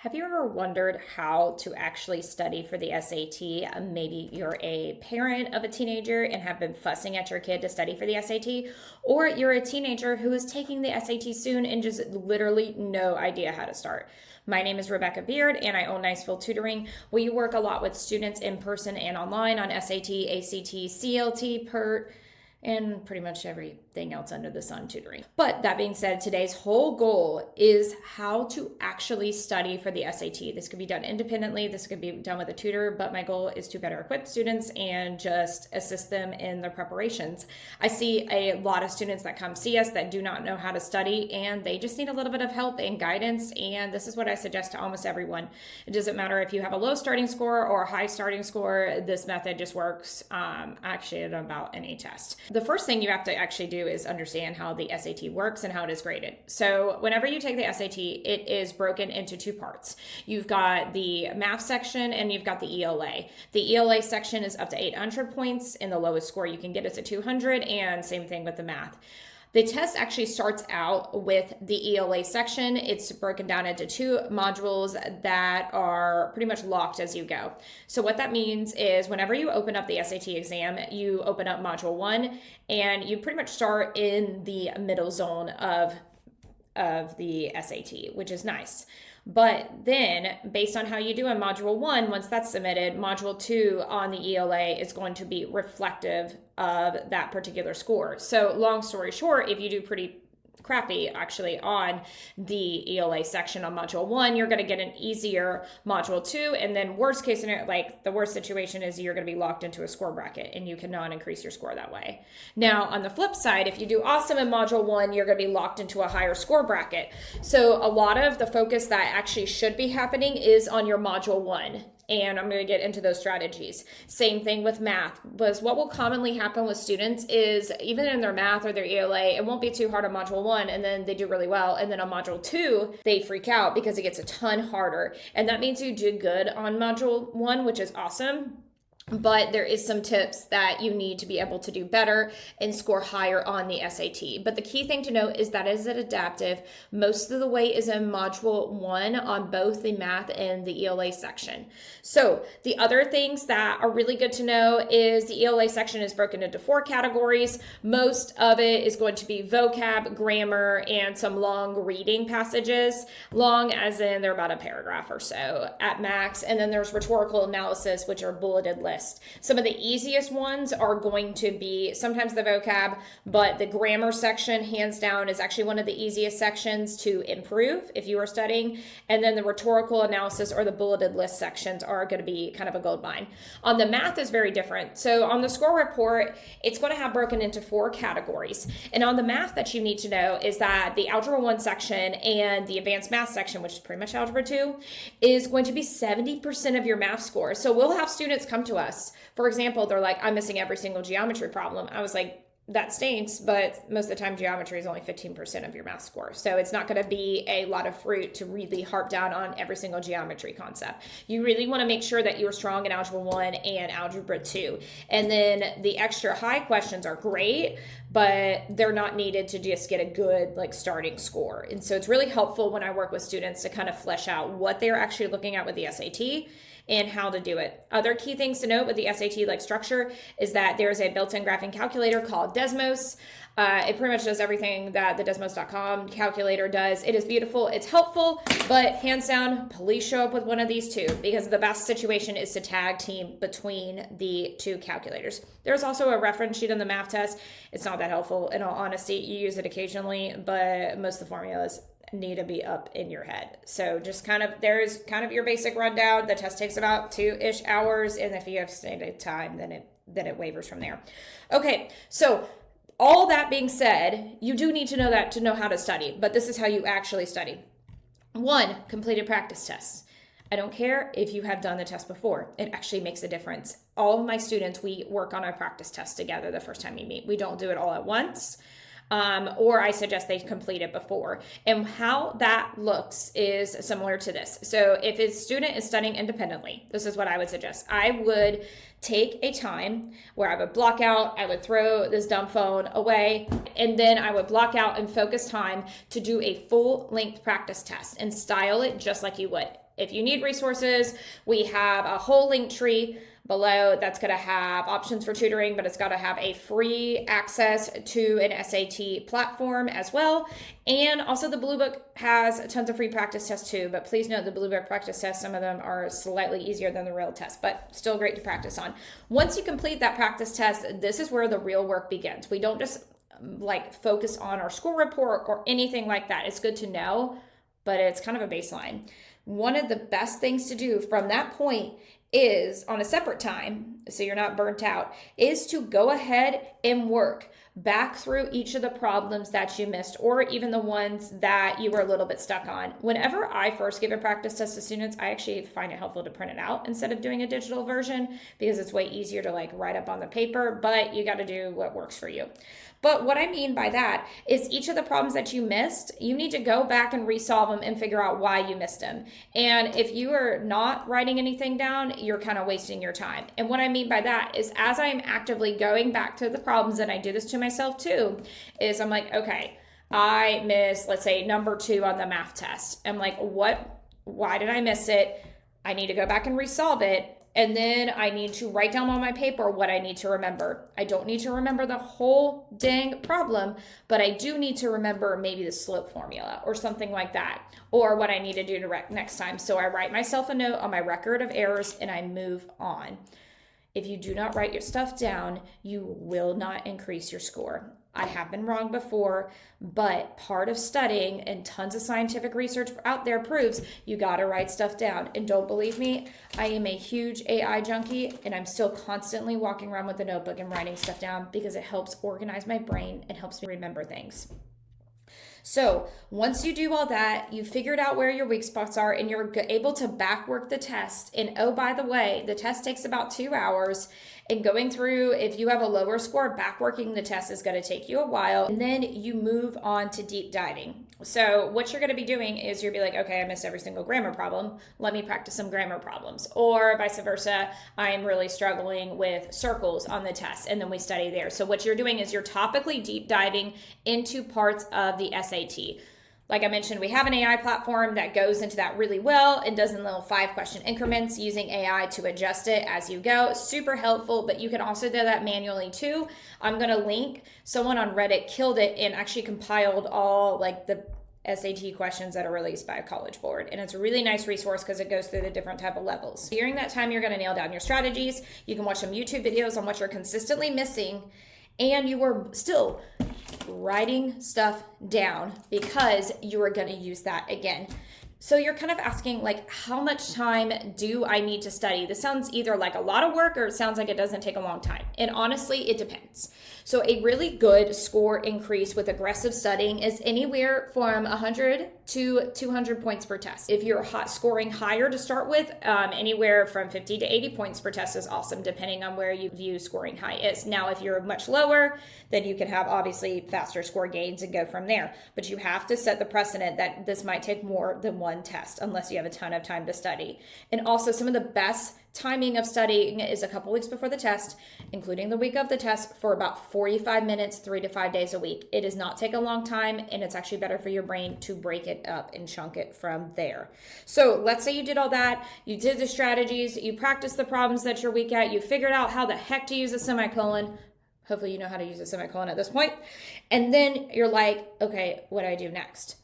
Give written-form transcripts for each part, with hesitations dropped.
Have you ever wondered how to actually study for the SAT? Maybe you're a parent of a teenager and have been fussing at your kid to study for the SAT, or you're a teenager who is taking the SAT soon and just literally no idea how to start. My name is Rebecca Beard and I own NicevilleTutoring. We work a lot with students in person and online on SAT, ACT, CLT, PERT, and pretty much everything else under the sun tutoring. But that being said, today's whole goal is how to actually study for the SAT. This could be done independently, this could be done with a tutor, but my goal is to better equip students and just assist them in their preparations. I see a lot of students that come see us that do not know how to study and they just need a little bit of help and guidance, and this is what I suggest to almost everyone. It doesn't matter if you have a low starting score or a high starting score, this method just works actually at about any test. The first thing you have to actually do is understand how the SAT works and how it is graded. So whenever you take the SAT, it is broken into two parts. You've got the math section and you've got the ELA. The ELA section is up to 800 points, and the lowest score you can get is a 200, and same thing with the math. The test actually starts out with the ELA section. It's broken down into two modules that are pretty much locked as you go. So what that means is whenever you open up the SAT exam, you open up module 1 and you pretty much start in the middle zone of the SAT, which is nice. But then, based on how you do in Module 1, once that's submitted, Module 2 on the ELA is going to be reflective of that particular score. So, long story short, if you do pretty crappy actually on the ELA section on Module 1, you're going to get an easier Module 2, and then worst case scenario, like the worst situation is you're going to be locked into a score bracket and you cannot increase your score that way. Now on the flip side, if you do awesome in Module 1, you're going to be locked into a higher score bracket. So a lot of the focus that actually should be happening is on your Module 1. And I'm going to get into those strategies. Same thing with math, because what will commonly happen with students is even in their math or their ELA, it won't be too hard on Module 1 and then they do really well. And then on Module 2, they freak out because it gets a ton harder. And that means you did good on Module 1, which is awesome. But there is some tips that you need to be able to do better and score higher on the SAT. But the key thing to note is that is it adaptive. Most of the weight is in Module 1 on both the math and the ELA section. So the other things that are really good to know is the ELA section is broken into 4 categories. Most of it is going to be vocab, grammar, and some long reading passages. Long as in they're about a paragraph or so at max. And then there's rhetorical analysis, which are bulleted lists. Some of the easiest ones are going to be sometimes the vocab, but the grammar section, hands down, is actually one of the easiest sections to improve if you are studying. And then the rhetorical analysis or the bulleted list sections are going to be kind of a gold mine. On the math is very different. So on the score report, it's going to have broken into 4 categories. And on the math that you need to know is that the Algebra 1 section and the advanced math section, which is pretty much Algebra 2, is going to be 70% of your math score. So we'll have students come to us. For example, they're like, I'm missing every single geometry problem. I was like, that stinks, but most of the time geometry is only 15% of your math score. So it's not going to be a lot of fruit to really harp down on every single geometry concept. You really want to make sure that you're strong in Algebra 1 and Algebra 2. And then the extra high questions are great, but they're not needed to just get a good starting score. And so it's really helpful when I work with students to kind of flesh out what they're actually looking at with the SAT and how to do it. Other key things to note with the SAT structure is that there's a built-in graphing calculator called Desmos. It pretty much does everything that the Desmos.com calculator does. It is beautiful, it's helpful, but hands down, please show up with one of these two, because the best situation is to tag team between the 2 calculators. There's also a reference sheet on the math test. It's not that helpful, in all honesty. You use it occasionally, but most of the formulas need to be up in your head. So just there's kind of your basic rundown. The test takes about 2-ish hours, and if you have stated time, then it wavers from there. Okay, so all that being said, you do need to know that to know how to study, but this is how you actually study. 1, completed practice tests. I don't care if you have done the test before. It actually makes a difference. All of my students, we work on our practice test together the first time we meet. We don't do it all at once. Or I suggest they complete it before. And how that looks is similar to this. So if a student is studying independently, this is what I would suggest. I would take a time where I would block out, I would throw this dumb phone away, and then I would block out and focus time to do a full length practice test and style it just like you would. If you need resources, we have a whole link tree below that's going to have options for tutoring, but it's got to have a free access to an SAT platform as well. And also the Blue Book has tons of free practice tests too, but please note the Blue Book practice tests, some of them are slightly easier than the real test, but still great to practice on. Once you complete that practice test, this is where the real work begins. We don't just like focus on our school report or anything like that. It's good to know, but it's kind of a baseline. One of the best things to do from that point is on a separate time, so you're not burnt out, is to go ahead and work back through each of the problems that you missed, or even the ones that you were a little bit stuck on. Whenever I first give a practice test to students, I actually find it helpful to print it out instead of doing a digital version, because it's way easier to like write up on the paper, but you got to do what works for you. But what I mean by that is each of the problems that you missed, you need to go back and resolve them and figure out why you missed them. And if you are not writing anything down, you're kind of wasting your time. And what I mean by that is as I'm actively going back to the problems, and I do this to myself too, is I'm like, okay, I missed, let's say, number 2 on the math test. I'm like, why did I miss it? I need to go back and resolve it. And then I need to write down on my paper what I need to remember. I don't need to remember the whole dang problem, but I do need to remember maybe the slope formula or something like that, or what I need to do next time. So I write myself a note on my record of errors and I move on. If you do not write your stuff down, you will not increase your score. I have been wrong before, but part of studying, and tons of scientific research out there proves you got to write stuff down. And don't believe me, I am a huge AI junkie, and I'm still constantly walking around with a notebook and writing stuff down because it helps organize my brain and helps me remember things. So once you do all that, you figured out where your weak spots are, and you're able to back work the test. And oh, by the way, the test takes about 2 hours. And going through, if you have a lower score, back working the test is going to take you a while. And then you move on to deep diving. So what you're going to be doing is you'll be like, okay, I missed every single grammar problem. Let me practice some grammar problems. Or vice versa, I'm really struggling with circles on the test, and then we study there. So what you're doing is you're topically deep diving into parts of the SAT. Like I mentioned, we have an AI platform that goes into that really well and does in little 5-question increments using AI to adjust it as you go. Super helpful, but you can also do that manually too. I'm going to link, someone on Reddit killed it and actually compiled all like the SAT questions that are released by a college board. And it's a really nice resource because it goes through the different type of levels. During that time, you're going to nail down your strategies. You can watch some YouTube videos on what you're consistently missing, and you are still writing stuff down because you are going to use that again. So you're kind of asking, like, how much time do I need to study? This sounds either like a lot of work or it sounds like it doesn't take a long time. And honestly, it depends. So a really good score increase with aggressive studying is anywhere from 100 to 200 points per test. If you're scoring higher to start with, anywhere from 50 to 80 points per test is awesome, depending on where you view scoring high is. Now, if you're much lower, then you can have obviously faster score gains and go from there. But you have to set the precedent that this might take more than one test unless you have a ton of time to study. And also, some of the best timing of studying is a couple weeks before the test, including the week of the test, for about 45 minutes, 3 to 5 days a week. It does not take a long time, and it's actually better for your brain to break it up and chunk it from there. So let's say you did all that, you did the strategies, you practiced the problems that you're weak at, you figured out how the heck to use a semicolon. Hopefully you know how to use a semicolon at this point. And then you're like, okay, what do I do next?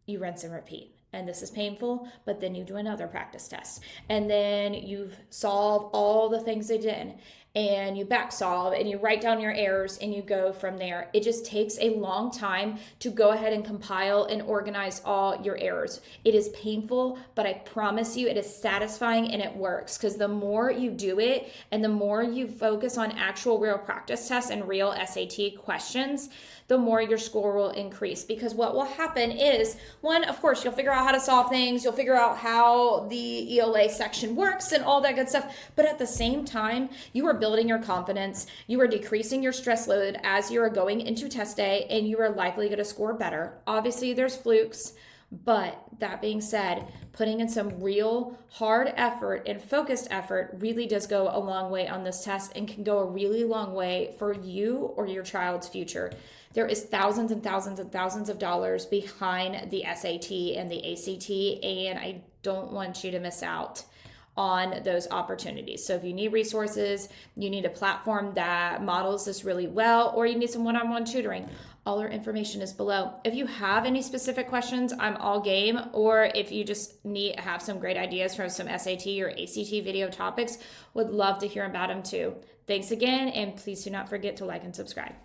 You rinse and repeat. And this is painful, but then you do another practice test. And then you solve all the things they did. And you back solve and you write down your errors and you go from there. It just takes a long time to go ahead and compile and organize all your errors. It is painful, but I promise you it is satisfying and it works, because the more you do it and the more you focus on actual real practice tests and real SAT questions, the more your score will increase. Because what will happen is, one, of course, you'll figure out how to solve things, you'll figure out how the ELA section works and all that good stuff. But at the same time, you are building your confidence, you are decreasing your stress load as you are going into test day, and you are likely going to score better. Obviously, there's flukes, but that being said, putting in some real hard effort and focused effort really does go a long way on this test and can go a really long way for you or your child's future. There is thousands and thousands and thousands of dollars behind the SAT and the ACT, and I don't want you to miss out on those opportunities. So if you need resources, you need a platform that models this really well, or you need some one-on-one tutoring, all our information is below. If you have any specific questions, I'm all game. Or if you just have some great ideas from some SAT or ACT video topics, would love to hear about them too. Thanks again, and please do not forget to like and subscribe.